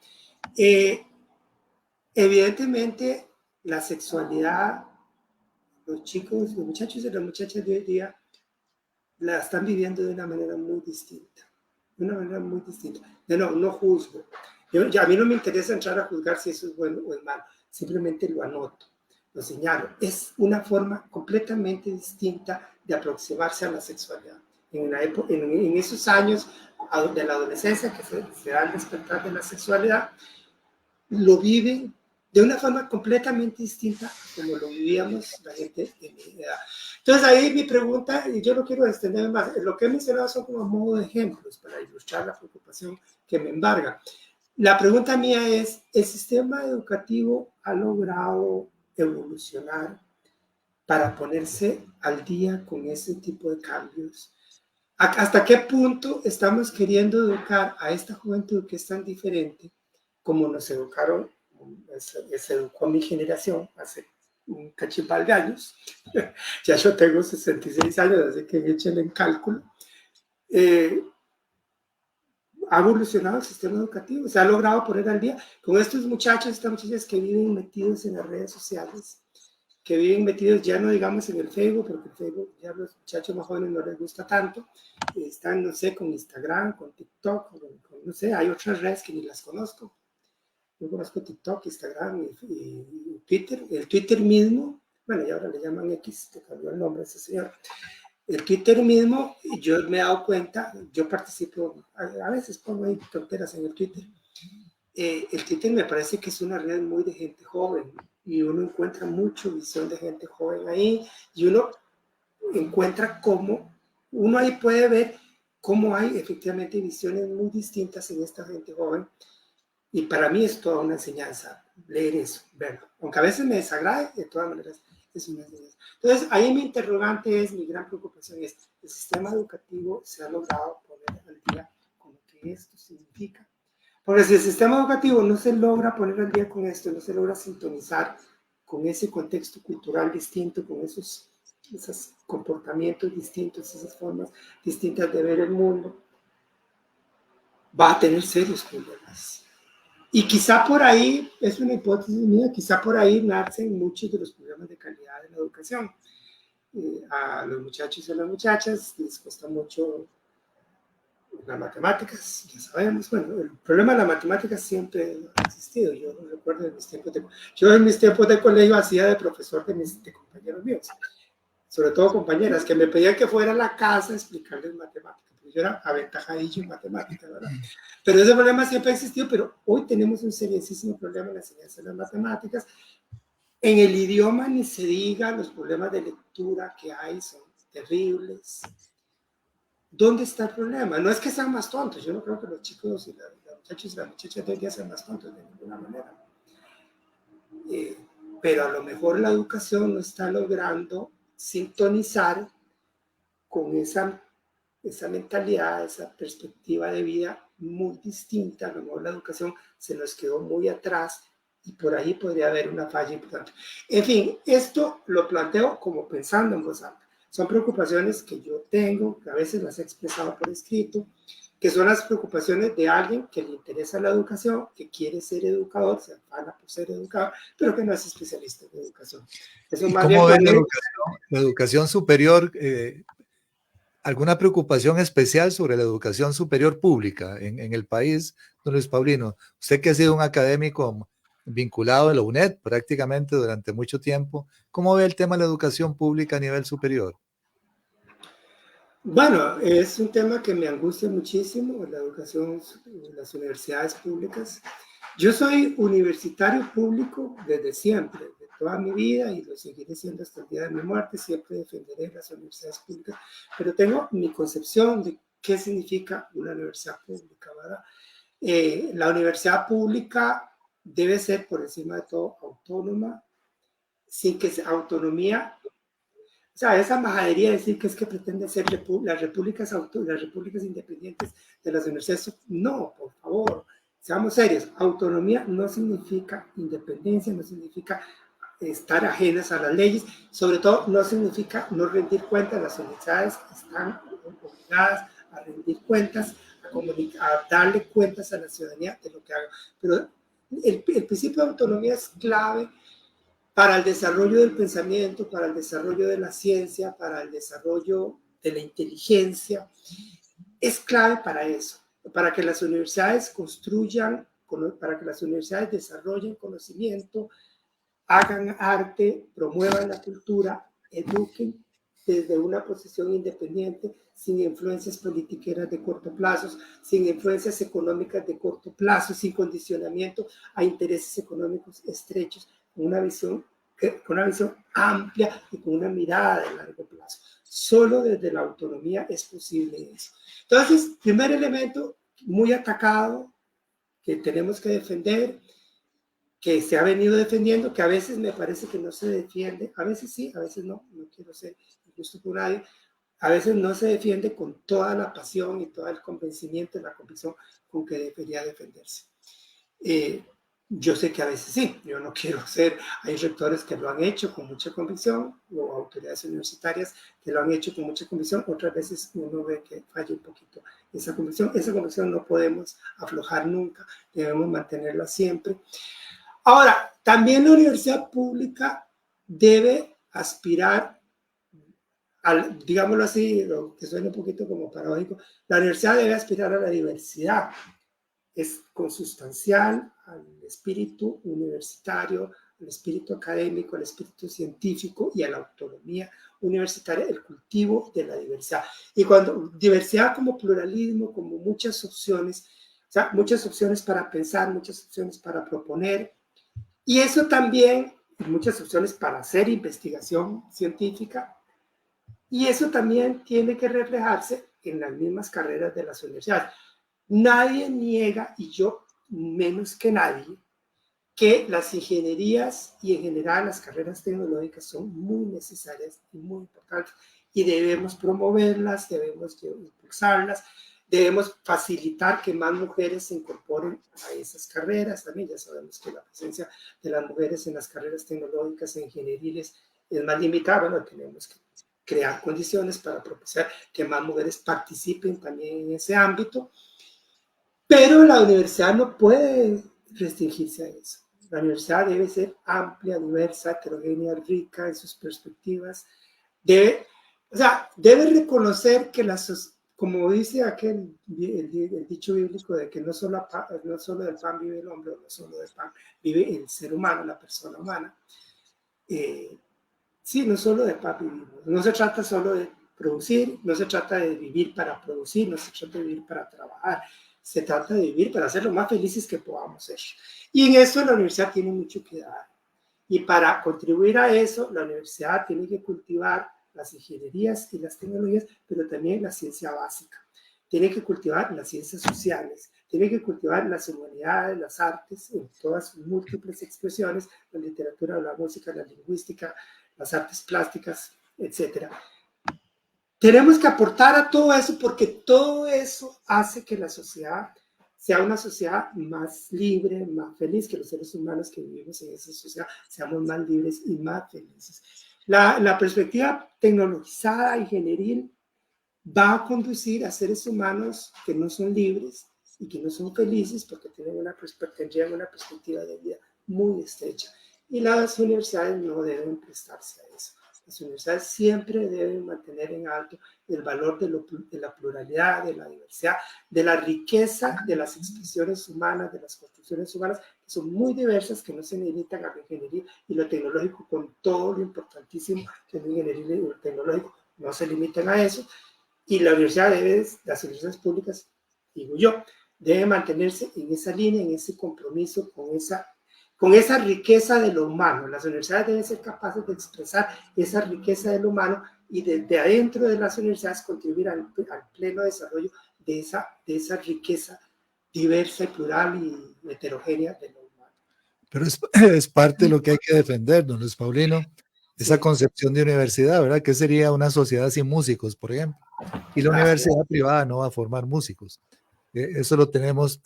Evidentemente, la sexualidad, los chicos, los muchachos y las muchachas de hoy día la están viviendo de una manera muy distinta. De una manera muy distinta. No juzgo. A mí no me interesa entrar a juzgar si eso es bueno o es malo. Simplemente lo anoto, lo señalo. Es una forma completamente distinta de aproximarse a la sexualidad. En esos años de la adolescencia, que se da el despertar de la sexualidad, lo viven de una forma completamente distinta como lo vivíamos la gente de mi edad. Entonces ahí mi pregunta, y yo no quiero extender más, lo que he mencionado son como modo de ejemplos para ilustrar la preocupación que me embarga. La pregunta mía es, ¿el sistema educativo ha logrado evolucionar para ponerse al día con ese tipo de cambios? ¿Hasta qué punto estamos queriendo educar a esta juventud que es tan diferente como nos educaron, se educó a mi generación hace un cachipal de años? Ya yo tengo 66 años, así que échenle en cálculo. Ha evolucionado el sistema educativo, se ha logrado poner al día con estos muchachos, estas muchachas que viven metidos en las redes sociales, que viven metidos ya no digamos en el Facebook, porque el Facebook ya a los muchachos más jóvenes no les gusta tanto, están, no sé, con Instagram, con TikTok, no sé, hay otras redes que ni las conozco. Yo conozco TikTok, Instagram y Twitter. El Twitter mismo, bueno, y ahora le llaman X, te cambió el nombre a ese señor. El Twitter mismo, yo me he dado cuenta, yo participo, a veces pongo ahí tonteras en el Twitter. El Twitter me parece que es una red muy de gente joven y uno encuentra mucha visión de gente joven ahí y uno encuentra cómo, uno ahí puede ver cómo hay efectivamente visiones muy distintas en esta gente joven. Y para mí es toda una enseñanza leer eso, verlo. Aunque a veces me desagrade, de todas maneras es una enseñanza. Entonces, ahí mi interrogante es, mi gran preocupación es, ¿el sistema educativo se ha logrado poner al día con lo que esto significa? Porque si el sistema educativo no se logra poner al día con esto, no se logra sintonizar con ese contexto cultural distinto, con esos comportamientos distintos, esas formas distintas de ver el mundo, va a tener serios problemas. Y quizá por ahí, es una hipótesis mía, quizá por ahí nacen muchos de los problemas de calidad de la educación. A los muchachos y a las muchachas les cuesta mucho las matemáticas, ya sabemos. Bueno, el problema de las matemáticas siempre ha existido. Yo recuerdo en mis tiempos de colegio hacía de profesor de compañeros míos, sobre todo compañeras, que me pedían que fuera a la casa a explicarles matemáticas. Yo era aventajadillo en matemáticas, ¿verdad? Pero ese problema siempre ha existido, pero hoy tenemos un seriosísimo problema en la enseñanza de las matemáticas. En el idioma ni se diga, los problemas de lectura que hay son terribles. ¿Dónde está el problema? No es que sean más tontos, yo no creo que los chicos y los muchachos y las muchachas de hoy día sean más tontos de ninguna manera. Pero a lo mejor la educación no está logrando sintonizar con esa mentalidad, esa perspectiva de vida muy distinta. A lo mejor la educación se nos quedó muy atrás y por ahí podría haber una falla importante. En fin, esto lo planteo como pensando en voz alta. Son preocupaciones que yo tengo, que a veces las he expresado por escrito, que son las preocupaciones de alguien que le interesa la educación, que quiere ser educador, se afana por ser educador, pero que no es especialista en educación. Eso más ¿Cómo bien ven la educación superior? ¿Alguna preocupación especial sobre la educación superior pública en el país, don Luis Paulino? Usted que ha sido un académico vinculado a la UNED prácticamente durante mucho tiempo, ¿cómo ve el tema de la educación pública a nivel superior? Bueno, es un tema que me angustia muchísimo, la educación en las universidades públicas. Yo soy universitario público desde siempre, de toda mi vida, y lo seguiré siendo hasta el día de mi muerte. Siempre defenderé las universidades públicas, pero tengo mi concepción de qué significa una universidad pública, ¿verdad? La universidad pública debe ser, por encima de todo, autónoma, sin que sea autonomía. O sea, esa majadería de decir que es que pretende ser las repúblicas independientes de las universidades. No, por favor. favor, seamos serios, autonomía no significa independencia, no significa estar ajenas a las leyes, sobre todo no significa no rendir cuentas. Las universidades están obligadas a rendir cuentas, a darle cuentas a la ciudadanía de lo que hagan. Pero el principio de autonomía es clave para el desarrollo del pensamiento, para el desarrollo de la ciencia, para el desarrollo de la inteligencia. Es clave para eso, para que las universidades construyan, para que las universidades desarrollen conocimiento, hagan arte, promuevan la cultura, eduquen desde una posición independiente, sin influencias politiqueras de corto plazo, sin influencias económicas de corto plazo, sin condicionamiento a intereses económicos estrechos, con una visión amplia y con una mirada de largo plazo. Solo desde la autonomía es posible eso. Entonces, primer elemento muy atacado que tenemos que defender, que se ha venido defendiendo, que a veces me parece que no se defiende, a veces sí, a veces no quiero ser injusto con nadie, a veces no se defiende con toda la pasión y todo el convencimiento, la convicción con que debería defenderse. Yo sé que a veces sí, yo no quiero ser, hay rectores que lo han hecho con mucha convicción, o autoridades universitarias que lo han hecho con mucha convicción, otras veces uno ve que falla un poquito esa convicción no podemos aflojar nunca, debemos mantenerla siempre. Ahora, también la universidad pública debe aspirar, digámoslo así, lo que suena un poquito como paradójico, la universidad debe aspirar a la diversidad. Es consustancial al espíritu universitario, al espíritu académico, al espíritu científico y a la autonomía universitaria, el cultivo de la diversidad. Y cuando diversidad como pluralismo, como muchas opciones, o sea, muchas opciones para pensar, muchas opciones para proponer, y eso también, muchas opciones para hacer investigación científica, y eso también tiene que reflejarse en las mismas carreras de las universidades. Nadie niega, y yo menos que nadie, que las ingenierías y en general las carreras tecnológicas son muy necesarias y muy importantes, y debemos promoverlas, debemos impulsarlas, debemos facilitar que más mujeres se incorporen a esas carreras. También ya sabemos que la presencia de las mujeres en las carreras tecnológicas e ingenieriles es más limitada. Bueno, tenemos que crear condiciones para propiciar que más mujeres participen también en ese ámbito, pero la universidad no puede restringirse a eso. La universidad debe ser amplia, diversa, heterogénea, rica en sus perspectivas. Debe reconocer que como dice el dicho bíblico de que no solo del pan vive el hombre, no solo del pan vive el ser humano, la persona humana. Sí, no solo de pan vivimos. No se trata solo de producir, no se trata de vivir para producir, no se trata de vivir para trabajar. Se trata de vivir para ser lo más felices que podamos ser. Y en eso la universidad tiene mucho que dar. Y para contribuir a eso, la universidad tiene que cultivar las ingenierías y las tecnologías, pero también la ciencia básica. Tiene que cultivar las ciencias sociales, tiene que cultivar las humanidades, las artes, en todas sus múltiples expresiones, la literatura, la música, la lingüística, las artes plásticas, etc. Tenemos que aportar a todo eso porque todo eso hace que la sociedad sea una sociedad más libre, más feliz, que los seres humanos que vivimos en esa sociedad seamos más libres y más felices. La perspectiva tecnologizada, ingenieril, va a conducir a seres humanos que no son libres y que no son felices porque tendrían una perspectiva de vida muy estrecha. Y las universidades no deben prestarse a eso. Las universidades siempre deben mantener en alto el valor de la pluralidad, de la diversidad, de la riqueza de las expresiones humanas, de las construcciones humanas, que son muy diversas, que no se limitan a la ingeniería y lo tecnológico, con todo lo importantísimo que es la ingeniería y lo tecnológico, no se limitan a eso. Y las universidades públicas, digo yo, deben mantenerse en esa línea, en ese compromiso, con esa riqueza de lo humano. Las universidades deben ser capaces de expresar esa riqueza de lo humano y desde adentro de las universidades contribuir al pleno desarrollo de esa riqueza diversa y plural y heterogénea de lo humano. Pero es parte de lo que hay que defender, don Luis Paulino, esa concepción de universidad, ¿verdad? ¿Qué sería una sociedad sin músicos, por ejemplo? Y la universidad privada no va a formar músicos. Eso lo tenemos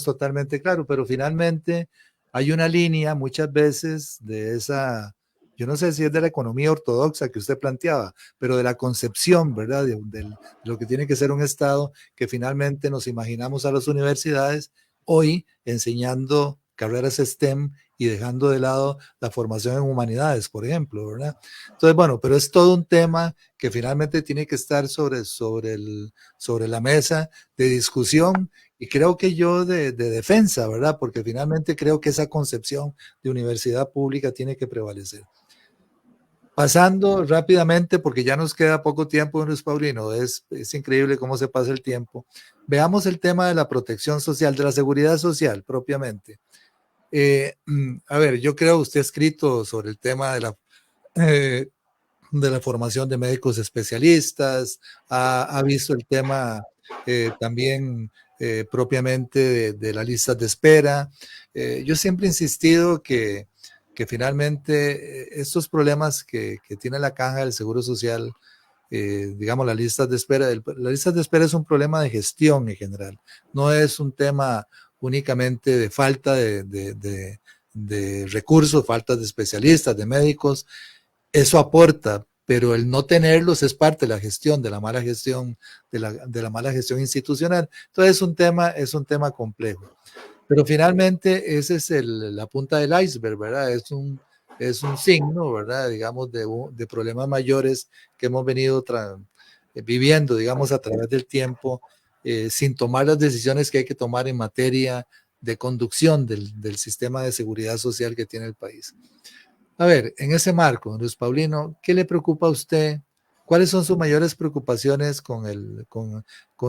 totalmente claro, pero finalmente hay una línea muchas veces de esa, yo no sé si es de la economía ortodoxa que usted planteaba, pero de la concepción, ¿verdad? De lo que tiene que ser un Estado, que finalmente nos imaginamos a las universidades hoy enseñando carreras STEM y dejando de lado la formación en humanidades, por ejemplo, ¿verdad? Entonces, bueno, pero es todo un tema que finalmente tiene que estar sobre la mesa de discusión y creo que yo de defensa, ¿verdad? Porque finalmente creo que esa concepción de universidad pública tiene que prevalecer. Pasando rápidamente, porque ya nos queda poco tiempo, Luis Paulino, es increíble cómo se pasa el tiempo. Veamos el tema de la protección social, de la seguridad social propiamente. A ver, yo creo que usted ha escrito sobre el tema de la formación de médicos especialistas, ha visto el tema también propiamente de las listas de espera. Yo siempre he insistido que finalmente estos problemas que tiene la caja del Seguro Social, digamos, las listas de espera, las listas de espera es un problema de gestión en general, no es un tema únicamente de falta de recursos, falta de especialistas, de médicos. Eso aporta, pero el no tenerlos es parte de la gestión, de la mala gestión, de la mala gestión institucional. Entonces es un tema complejo. Pero finalmente ese es la punta del iceberg, ¿verdad? Es un signo, ¿verdad? Digamos, de problemas mayores que hemos venido viviendo, digamos, a través del tiempo, sin tomar las decisiones que hay que tomar en materia de conducción del sistema de seguridad social que tiene el país. A ver, en ese marco, Luis Paulino, ¿qué le preocupa a usted? ¿Cuáles son sus mayores preocupaciones con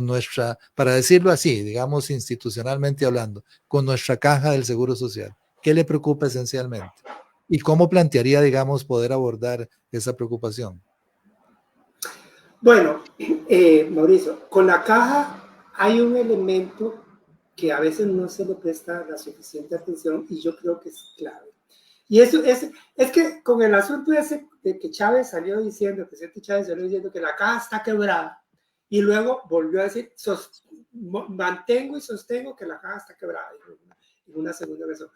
nuestra, para decirlo así, digamos institucionalmente hablando, con nuestra caja del Seguro Social? ¿Qué le preocupa esencialmente? ¿Y cómo plantearía, digamos, poder abordar esa preocupación? Bueno, Mauricio, con la caja hay un elemento que a veces no se le presta la suficiente atención y yo creo que es clave. Y eso es que con el asunto ese de que Chávez salió diciendo, el presidente Chávez salió diciendo que la caja está quebrada y luego volvió a decir, mantengo y sostengo que la caja está quebrada en una segunda versión.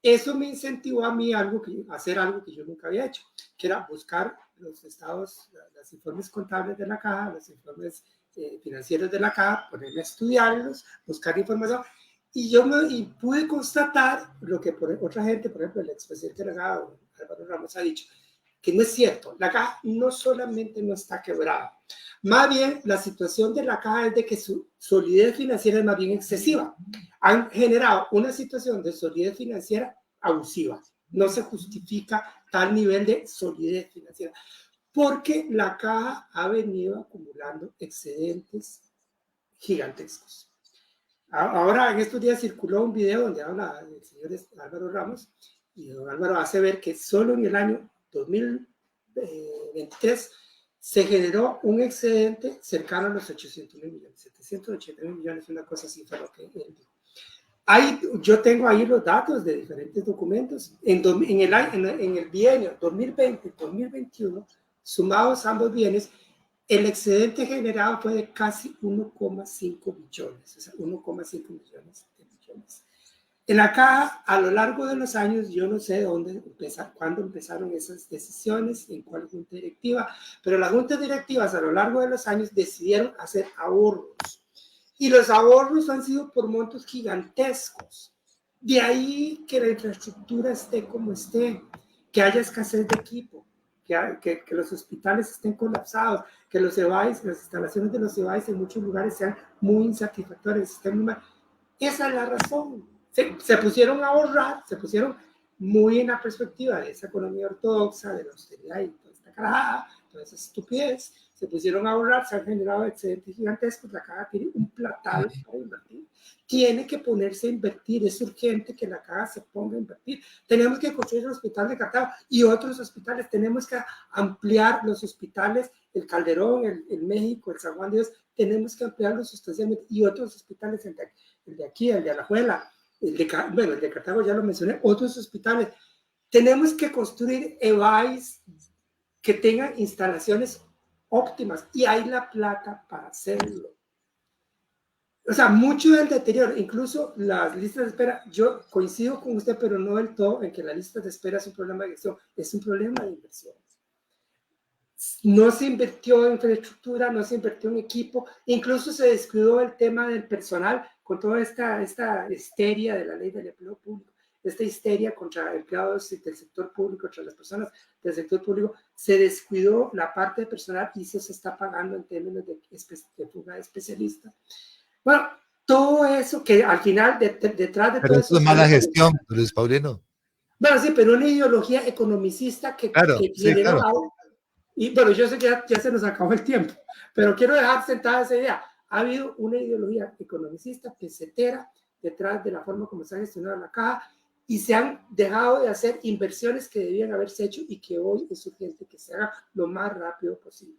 Eso me incentivó a mí a hacer algo que yo nunca había hecho, que era buscar los estados, los informes contables de la caja, los informes financieros de la caja, ponerme a estudiarlos, buscar información. Y pude constatar lo que otra gente, por ejemplo, el expresidente de la caja, Álvaro Ramos, ha dicho, que no es cierto. La caja no solamente no está quebrada, más bien la situación de la caja es de que su solidez financiera es más bien excesiva. Han generado una situación de solidez financiera abusiva. No se justifica tal nivel de solidez financiera, porque la caja ha venido acumulando excedentes gigantescos. Ahora, en estos días circuló un video donde habla el señor Álvaro Ramos y don Álvaro hace ver que solo en el año 2023 se generó un excedente cercano a los 800.000 millones, 780.000 millones, una cosa así fue lo que él dijo. Yo tengo ahí los datos de diferentes documentos. En el bienio 2020-2021, sumados ambos bienes, el excedente generado fue de casi 1,5 billones, o sea, 1,5 millones de millones. En la caja, a lo largo de los años, yo no sé cuándo empezaron esas decisiones, en cuál junta directiva, pero las juntas directivas a lo largo de los años decidieron hacer ahorros. Y los ahorros han sido por montos gigantescos. De ahí que la infraestructura esté como esté, que haya escasez de equipo, que los hospitales estén colapsados, que las instalaciones de los EVAIS en muchos lugares sean muy insatisfactorias. Esa es la razón. Se pusieron a ahorrar, se pusieron muy en la perspectiva de esa economía ortodoxa, de la austeridad y toda esta carajada, toda esa estupidez. Se pusieron a ahorrar, se han generado excedentes gigantescos, la caja tiene un platal para invertir. Tiene que ponerse a invertir, es urgente que la caja se ponga a invertir. Tenemos que construir el hospital de Cartago y otros hospitales, tenemos que ampliar los hospitales, el Calderón, el México, el San Juan de Dios, tenemos que ampliarlos sustancialmente y otros hospitales, el de aquí, el de Alajuela, el de Cartago ya lo mencioné, otros hospitales. Tenemos que construir EVAIS que tengan instalaciones óptimas y hay la plata para hacerlo. o sea, mucho del deterioro, incluso las listas de espera, yo coincido con usted, pero no del todo en que las listas de espera es un problema de gestión, es un problema de inversión. No se invirtió en infraestructura, no se invirtió en equipo, incluso se descuidó el tema del personal con toda esta histeria de la ley del empleo público, esta histeria contra empleados del sector público, contra las personas del sector público, se descuidó la parte de personal y eso se está pagando en términos de fuga de especialistas. Bueno, todo eso que al final, detrás de Pero todo eso eso... es mala gestión, Luis Paulino. Bueno, sí, pero una ideología economicista que Sí, generó... claro. Y bueno, yo sé que ya se nos acabó el tiempo, pero quiero dejar sentada esa idea. Ha habido una ideología economicista, pesetera, detrás de la forma como se ha gestionado la caja y se han dejado de hacer inversiones que debían haberse hecho y que hoy es urgente que se haga lo más rápido posible.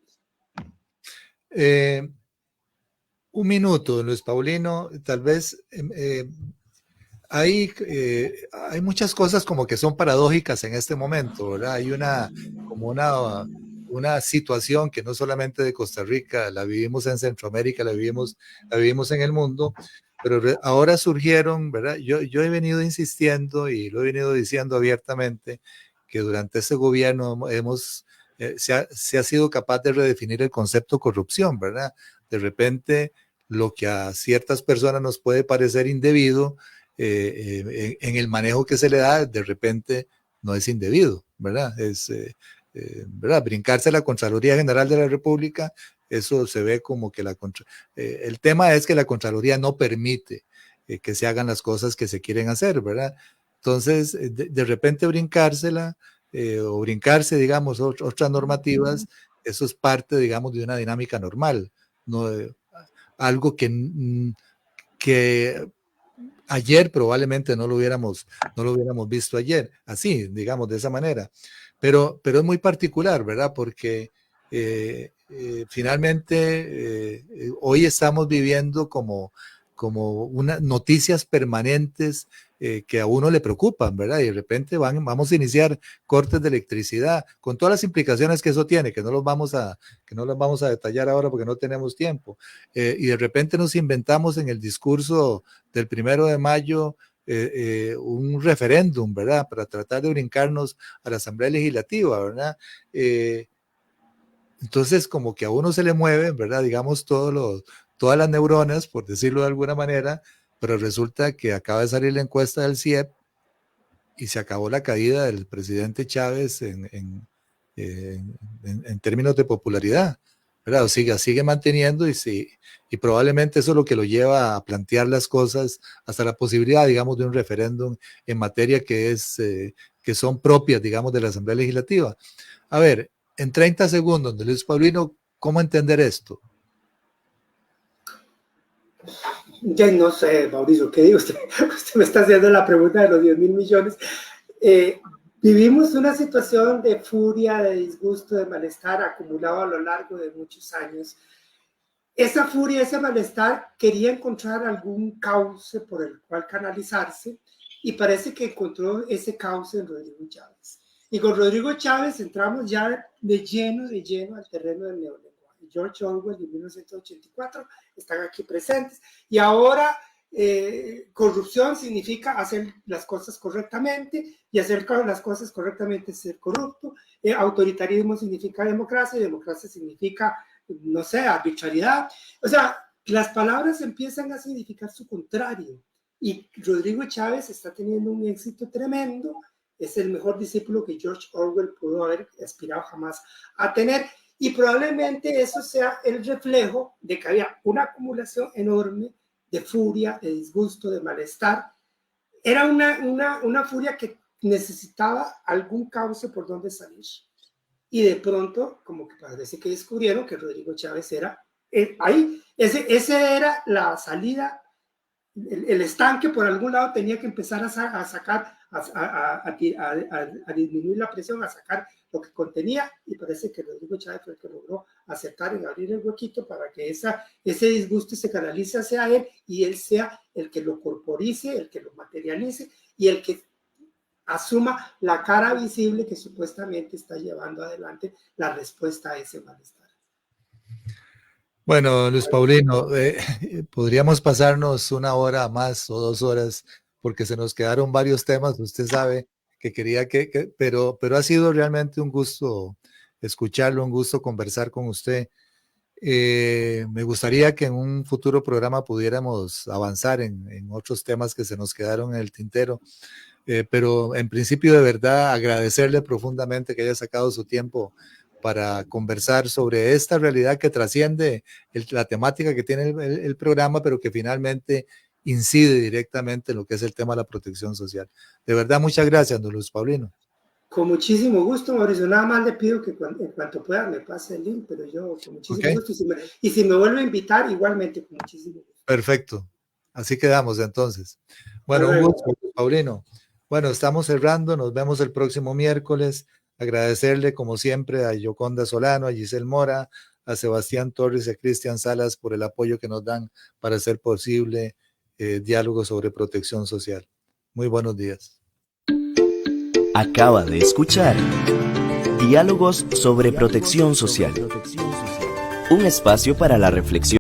Un minuto, Luis Paulino, tal vez hay muchas cosas como que son paradójicas en este momento, ¿verdad? Hay una situación que no solamente de Costa Rica, la vivimos en Centroamérica, la vivimos en el mundo, pero ahora surgieron, ¿verdad? Yo he venido insistiendo y lo he venido diciendo abiertamente que durante ese gobierno se ha sido capaz de redefinir el concepto corrupción, ¿verdad? De repente, lo que a ciertas personas nos puede parecer indebido, en el manejo que se le da, de repente no es indebido, ¿verdad? ¿verdad? Brincarse la Contraloría General de la República, eso se ve como que el tema es que la Contraloría no permite que se hagan las cosas que se quieren hacer, ¿verdad? Entonces, de repente brincársela o brincarse, digamos, otras normativas, eso es parte, digamos, de una dinámica normal, no algo que ayer probablemente no lo hubiéramos visto ayer, así, digamos, de esa manera. Pero es muy particular, ¿verdad? Porque finalmente hoy estamos viviendo como unas noticias permanentes que a uno le preocupan, ¿verdad? Y de repente vamos a iniciar cortes de electricidad, con todas las implicaciones que eso tiene, que no los vamos a detallar ahora porque no tenemos tiempo. Y de repente nos inventamos en el discurso del 1 de mayo un referéndum, ¿verdad? Para tratar de brincarnos a la Asamblea Legislativa, ¿verdad? Entonces, como que a uno se le mueve, ¿verdad? Digamos, todas las neuronas, por decirlo de alguna manera, pero resulta que acaba de salir la encuesta del CIEP y se acabó la caída del presidente Chávez en términos de popularidad, ¿verdad? O sigue manteniendo y probablemente eso es lo que lo lleva a plantear las cosas hasta la posibilidad, digamos, de un referéndum en materia que son propias, digamos, de la Asamblea Legislativa. A ver, en 30 segundos, Luis Paulino, ¿cómo entender esto? Ya no sé, Mauricio, ¿qué digo? Usted me está haciendo la pregunta de los 10.000 millones. Vivimos una situación de furia, de disgusto, de malestar acumulado a lo largo de muchos años. Esa furia, ese malestar quería encontrar algún cauce por el cual canalizarse y parece que encontró ese cauce en Rodrigo Chávez. Y con Rodrigo Chávez entramos ya de lleno al terreno del neolenguaje. George Orwell de 1984 están aquí presentes. Y ahora corrupción significa hacer las cosas correctamente y hacer las cosas correctamente es ser corrupto. Autoritarismo significa democracia y democracia significa, no sé, arbitrariedad. O sea, las palabras empiezan a significar su contrario. Y Rodrigo Chávez está teniendo un éxito tremendo. Es el mejor discípulo que George Orwell pudo haber aspirado jamás a tener. Y probablemente eso sea el reflejo de que había una acumulación enorme de furia, de disgusto, de malestar. Era una furia que necesitaba algún cauce por donde salir. Y de pronto, como que parece que descubrieron que Rodrigo Chávez era ahí. Ese era la salida, el estanque por algún lado tenía que empezar a sacar, a disminuir la presión, a sacar lo que contenía, y parece que Rodrigo Chávez fue el que logró acertar en abrir el huequito para que ese disgusto se canalice hacia él y él sea el que lo corporice, el que lo materialice y el que asuma la cara visible que supuestamente está llevando adelante la respuesta a ese malestar. Bueno, Luis Paulino, podríamos pasarnos 1 hora más o 2 horas porque se nos quedaron varios temas. Usted sabe que quería pero ha sido realmente un gusto escucharlo, un gusto conversar con usted. Me gustaría que en un futuro programa pudiéramos avanzar en otros temas que se nos quedaron en el tintero. Pero en principio, de verdad, agradecerle profundamente que haya sacado su tiempo para conversar sobre esta realidad que trasciende la temática que tiene el programa, pero que finalmente incide directamente en lo que es el tema de la protección social. De verdad, muchas gracias, don Luis Paulino. Con muchísimo gusto, Mauricio. Nada más le pido que en cuanto pueda me pase el link, pero yo con muchísimo gusto. Y si me vuelve a invitar, igualmente con muchísimo gusto. Perfecto. Así quedamos entonces. Bueno, un gusto, Luis Paulino. Bueno, estamos cerrando. Nos vemos el próximo miércoles. Agradecerle, como siempre, a Yoconda Solano, a Giselle Mora, a Sebastián Torres y a Cristian Salas por el apoyo que nos dan para hacer posible diálogo sobre protección social. Muy buenos días. Acaba de escuchar Diálogos sobre Protección Social, un espacio para la reflexión